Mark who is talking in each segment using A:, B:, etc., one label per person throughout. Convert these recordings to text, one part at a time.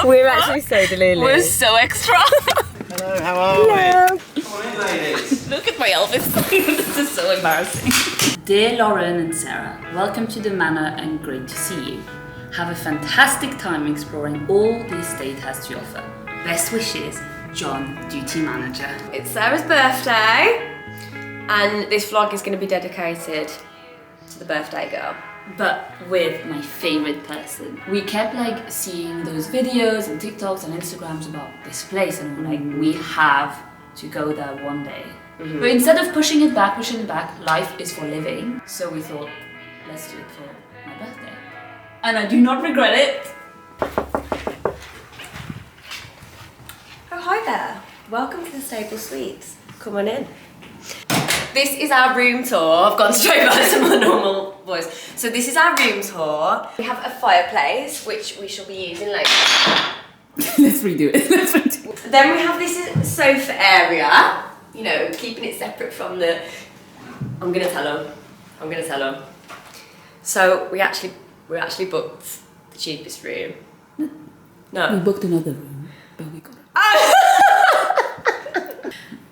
A: We're actually so delulu.
B: We're so extra.
C: Hello, how are we? Come on in, ladies.
B: Look at my Elvis. This is so embarrassing. Dear Lauren and Sarah, welcome to the Manor and great to see you. Have a fantastic time exploring all the estate has to offer. Best wishes, John, duty manager.
A: It's Sarah's birthday, and this vlog is going to be dedicated to the birthday girl.
B: But with my favorite person. We kept like seeing those videos and TikToks and Instagrams about this place, and we're like, we have to go there one day. But instead of pushing it back, life is for living. So we thought, let's do it for my birthday. And I do not regret it.
A: Oh, hi there. Welcome to the Stable Suites. Come on in. This is our room tour. I've gone straight back to my normal voice. So this is our room tour. We have a fireplace, which we shall be using later.
B: Let's redo it.
A: Then we have this sofa area, you know, keeping it separate from the... I'm gonna tell them. So we actually booked the cheapest room. No.
B: We booked another room, but we got it.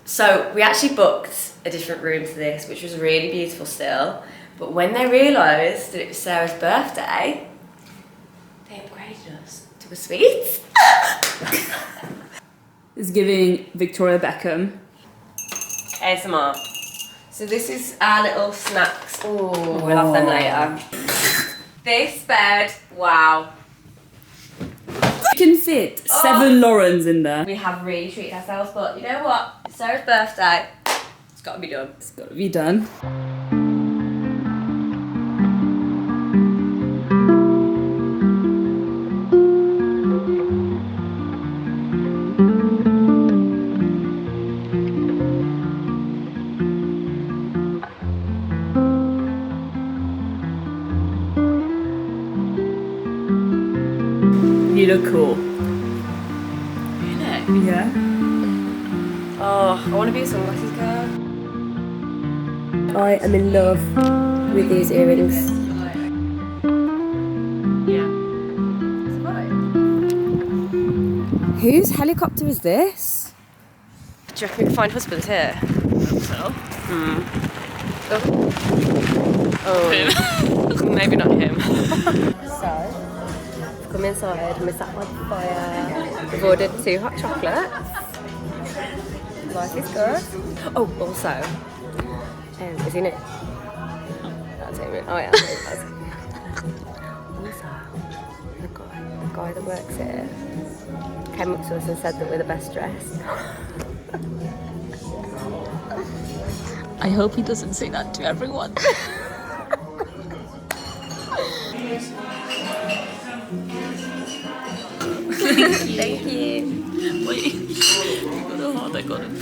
A: So we actually booked a different room to this, which was really beautiful still. But when they realised that it was Sarah's birthday, they upgraded us to a suite.
B: It's giving Victoria Beckham.
A: ASMR. So this is our little snacks. Oh, we'll have them later. This bed, wow.
B: You can fit 7 Laurens in there.
A: We have really treated ourselves, but you know what? It's Sarah's birthday. It's got to be done.
B: It's got to be done. You look cool.
A: Really?
B: Yeah.
A: Oh, I want to be a sunglasses girl. I am in love with these earrings. Yeah. Whose helicopter is this? Do you reckon we can find husbands here?
B: I hope so.
A: Oh, maybe not him. So, we've come inside and we sat by the fire. We've ordered 2 hot chocolates. Life is good. Oh, also, is he in it? That's him. Oh yeah. Also, the guy that works here came up to us and said that we're the best dressed.
B: I hope he doesn't say that to everyone.
A: Thank you.
B: Wait, you got a heart, I got a book.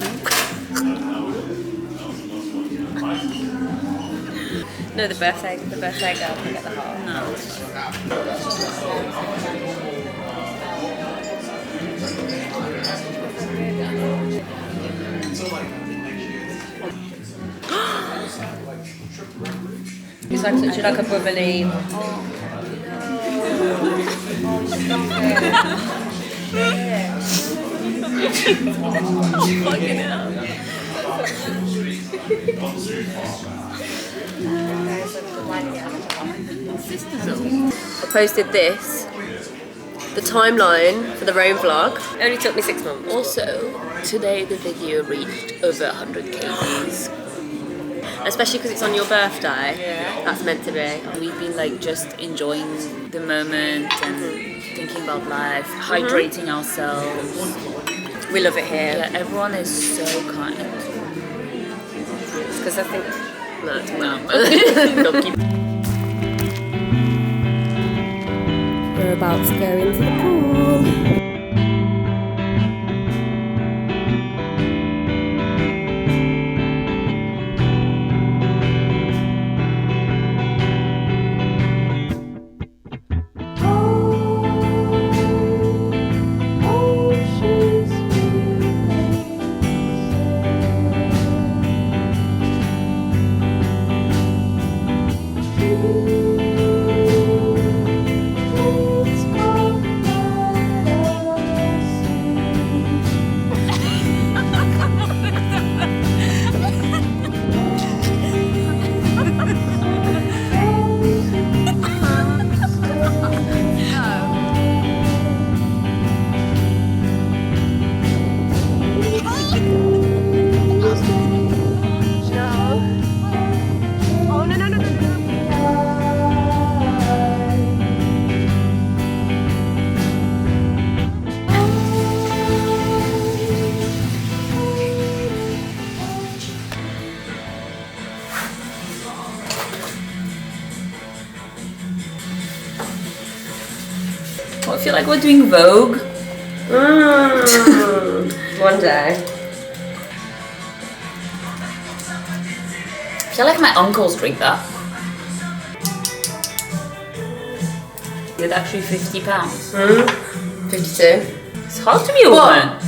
A: No, the birthday girl can get the heart.
B: No.
A: He's like such like a bubbly.
B: Fucking hell.
A: I posted this, the timeline for the Rome vlog. It only took me 6 months.
B: Also, today the video reached over 100k views.
A: Especially because it's on your birthday.
B: Yeah.
A: That's meant to be.
B: We've been like just enjoying the moment and thinking about life, hydrating ourselves.
A: We love it here.
B: Yeah, everyone is so kind.
A: It's because I think... No, it's
B: No.
A: We're about to go into the pool.
B: feel like we're doing Vogue.
A: One day.
B: I feel like my uncles drink that. It's actually £50.
A: 52.
B: It's hard to be a woman.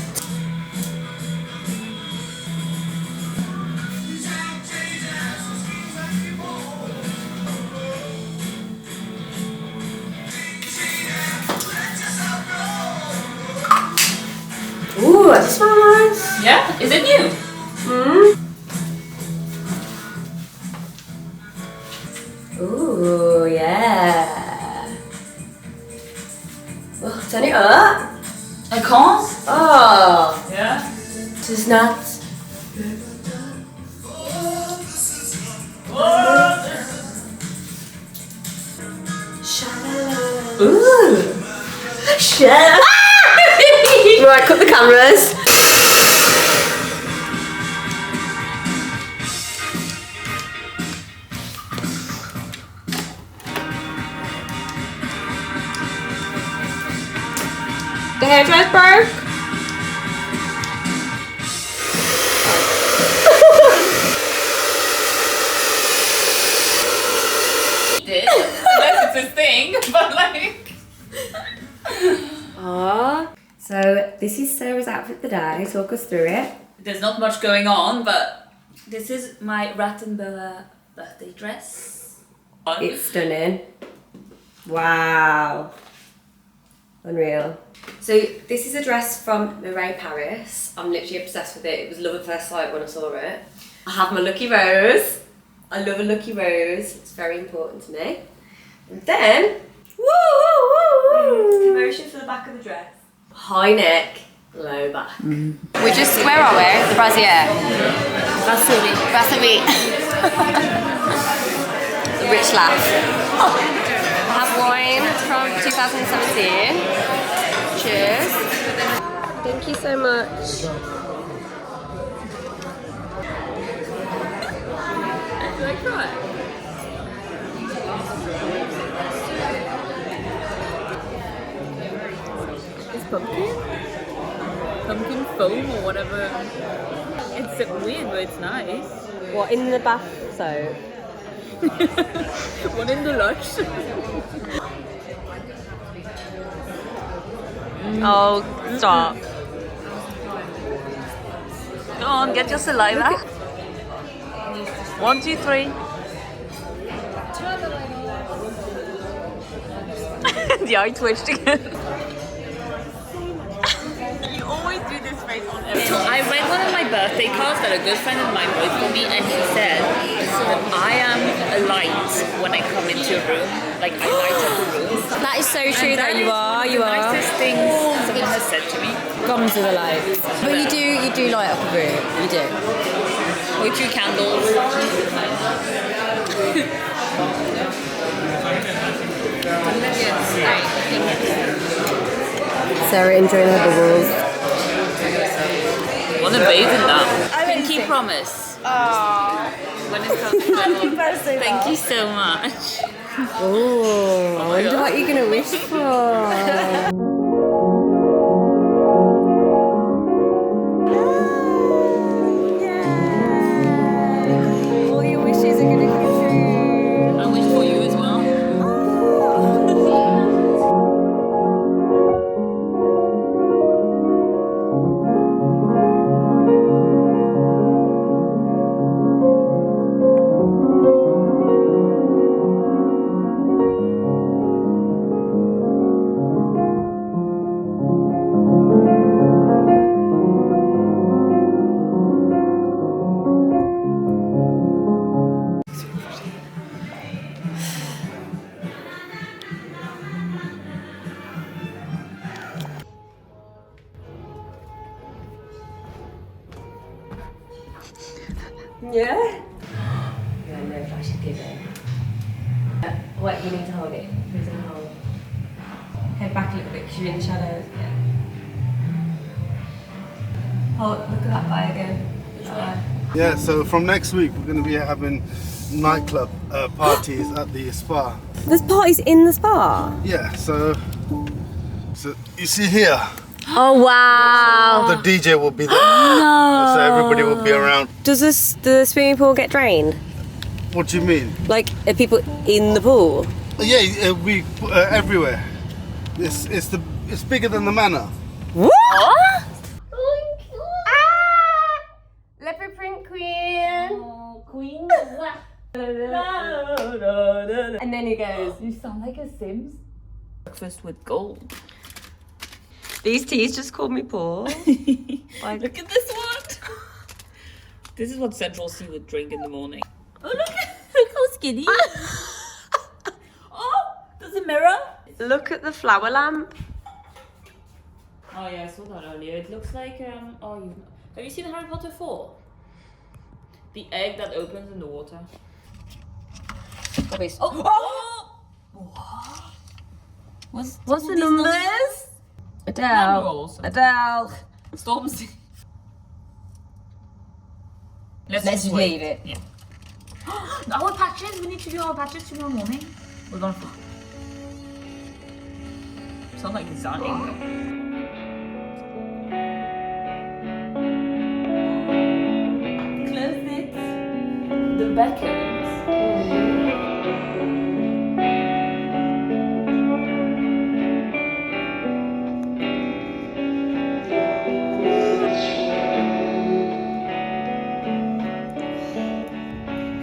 A: Ooh, that smells nice.
B: Yeah? Is it new?
A: Ooh, yeah. Oh, turn it up.
B: I can't.
A: Oh,
B: Yeah.
A: this is nuts. Ooh. Shut up. Right, cut the cameras. The hairdress broke.
B: Unless it's a thing, but like.
A: Aww. So this is Sarah's outfit of the day. Talk us through it.
B: There's not much going on, but this is my Rattenborough birthday dress.
A: It's stunning. Wow. Unreal. So this is a dress from Mireille Paris. I'm literally obsessed with it. It was love at first sight when I saw it. I have my lucky rose. I love a lucky rose. It's very important to me. And then,
B: Commotion for the back of the dress.
A: high neck, low back.
D: We just, where are we? Brazier. Brasserie.
A: Rich laugh. I have wine from 2017. Cheers. Thank you so much.
E: It's pumpkin foam or whatever. It's weird, but it's nice.
A: What, in the bath soap?
E: One in the lush.
A: Oh, stop.
B: Go on, get your saliva. 1, 2, 3. The eye twitched again.
E: You always do this face on
B: I read one of my birthday cards that a good friend of mine wrote for me, and he said that I am a light when I come into a room. Like, I light up a room.
A: That is so true that you are,
B: The nicest thing someone has said to me.
A: Gums with the lights. But you do light up a room. You do.
B: With 2 candles.
A: Sarah enjoying her bubbles.
B: I want to bathe in that. Pinky promise. When it comes to thank you so much.
A: Oh, I wonder what you're going to wish for. All your wishes are going to come true.
B: I wish for you as well.
A: Yeah? I don't know if I should give it. Wait, you need to hold it. Who's going to hold? Head back a little bit because you're in the shadows. Yeah. Hold, look at that eye again.
F: Yeah, so from next week we're going to be having nightclub parties at the spa.
A: There's parties in the spa?
F: Yeah, so So you see here,
A: Oh wow!
F: the DJ will be there. No. So everybody will be around.
A: Does the swimming pool get drained?
F: What do you mean?
A: Like, are people in the pool?
F: Yeah, we everywhere. It's bigger than the manor.
A: What? Leopard print queen.
B: Oh, queen.
A: And then he goes.
B: You sound like a Sims. Breakfast with gold.
A: These teas just called me poor. Like,
B: Look at this one. This is what Central C would drink in the morning. Oh, look how skinny. Oh, there's a mirror.
A: look at the flower lamp.
B: Oh yeah, I saw that earlier. It looks like have you seen Harry Potter 4? The egg that opens in the water. Oh! What's
A: the numbers? Adele. Adele.
B: Stormzy. Let's
A: just leave it.
B: Yeah. Our patches. We need to do our patches tomorrow morning. We're gonna. Sound like Zani. Close it. The beckons.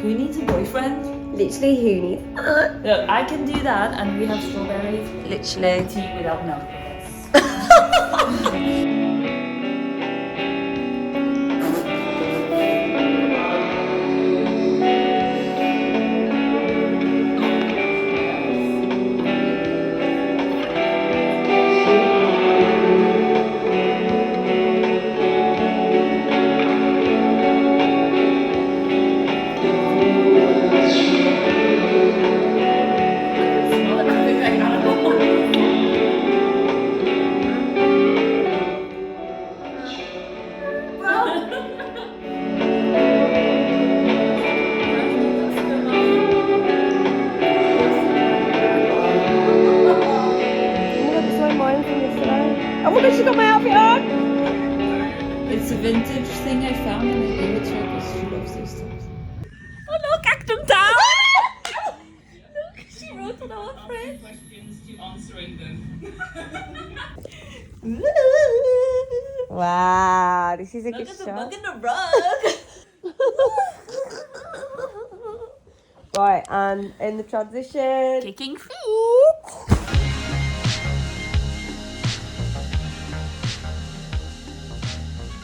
B: Who needs a boyfriend?
A: Literally, who needs?
B: Look, I can do that, and we have strawberries.
A: Literally.
B: Tea without milk.
A: Oh my god, she got my outfit on!
B: It's a vintage thing I found and I gave it to her because she loves those things. Oh look, Actum Town! Look, she wrote it on friend. Questions to answering them.
A: Wow, this is a
B: Look
A: good
B: at the
A: shot.
B: bug in the rug.
A: Right, and in the transition.
B: Kicking feet.